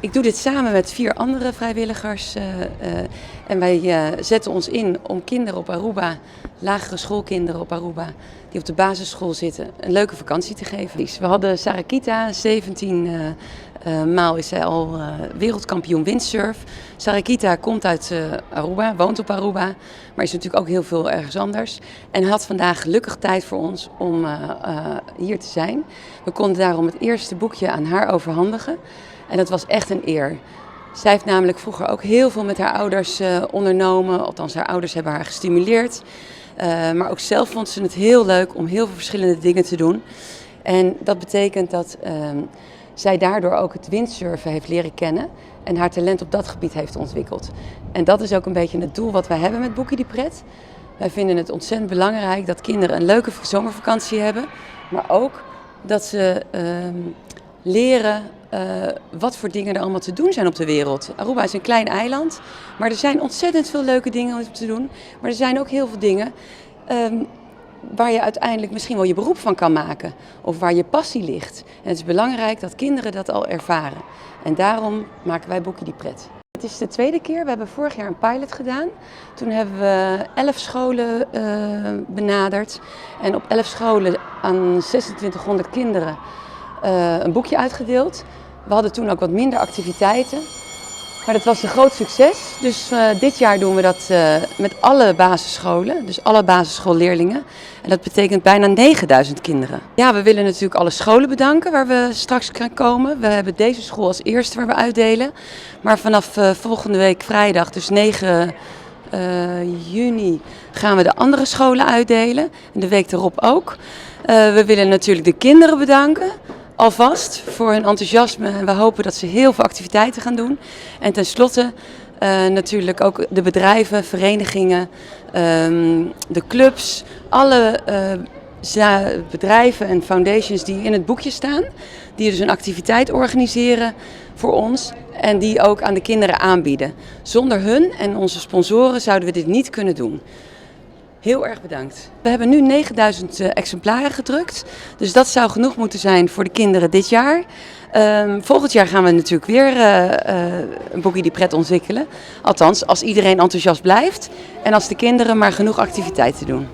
Ik doe dit samen met 4 andere vrijwilligers en wij zetten ons in om kinderen op Aruba, lagere schoolkinderen op Aruba, die op de basisschool zitten, een leuke vakantie te geven. We hadden Sarakita, 17 maal is zij al wereldkampioen windsurf. Sarakita komt uit Aruba, woont op Aruba, maar is natuurlijk ook heel veel ergens anders. En had vandaag gelukkig tijd voor ons om hier te zijn. We konden daarom het eerste boekje aan haar overhandigen. En dat was echt een eer. Zij heeft namelijk vroeger ook heel veel met haar ouders ondernomen. Althans, haar ouders hebben haar gestimuleerd. Maar ook zelf vond ze het heel leuk om heel veel verschillende dingen te doen. En dat betekent dat zij daardoor ook het windsurfen heeft leren kennen. En haar talent op dat gebied heeft ontwikkeld. En dat is ook een beetje het doel wat wij hebben met Boekie die Pret. Wij vinden het ontzettend belangrijk dat kinderen een leuke zomervakantie hebben. Maar ook dat ze leren wat voor dingen er allemaal te doen zijn op de wereld. Aruba is een klein eiland, maar er zijn ontzettend veel leuke dingen om te doen. Maar er zijn ook heel veel dingen waar je uiteindelijk misschien wel je beroep van kan maken. Of waar je passie ligt. En het is belangrijk dat kinderen dat al ervaren. En daarom maken wij Boekie die Pret. Het is de tweede keer. We hebben vorig jaar een pilot gedaan. Toen hebben we 11 scholen benaderd. En op 11 scholen aan 2600 kinderen een boekje uitgedeeld. We hadden toen ook wat minder activiteiten. Maar dat was een groot succes. Dus dit jaar doen we dat met alle basisscholen. Dus alle basisschoolleerlingen. En dat betekent bijna 9000 kinderen. Ja, we willen natuurlijk alle scholen bedanken waar we straks gaan komen. We hebben deze school als eerste waar we uitdelen. Maar vanaf volgende week vrijdag, dus 9 juni, gaan we de andere scholen uitdelen. En de week erop ook. We willen natuurlijk de kinderen bedanken. Alvast voor hun enthousiasme en we hopen dat ze heel veel activiteiten gaan doen. En tenslotte natuurlijk ook de bedrijven, verenigingen, de clubs, alle bedrijven en foundations die in het boekje staan. Die dus een activiteit organiseren voor ons en die ook aan de kinderen aanbieden. Zonder hun en onze sponsoren zouden we dit niet kunnen doen. Heel erg bedankt. We hebben nu 9000 exemplaren gedrukt. Dus dat zou genoeg moeten zijn voor de kinderen dit jaar. Volgend jaar gaan we natuurlijk weer een Boekie die Pret ontwikkelen. Althans, als iedereen enthousiast blijft en als de kinderen maar genoeg activiteiten doen.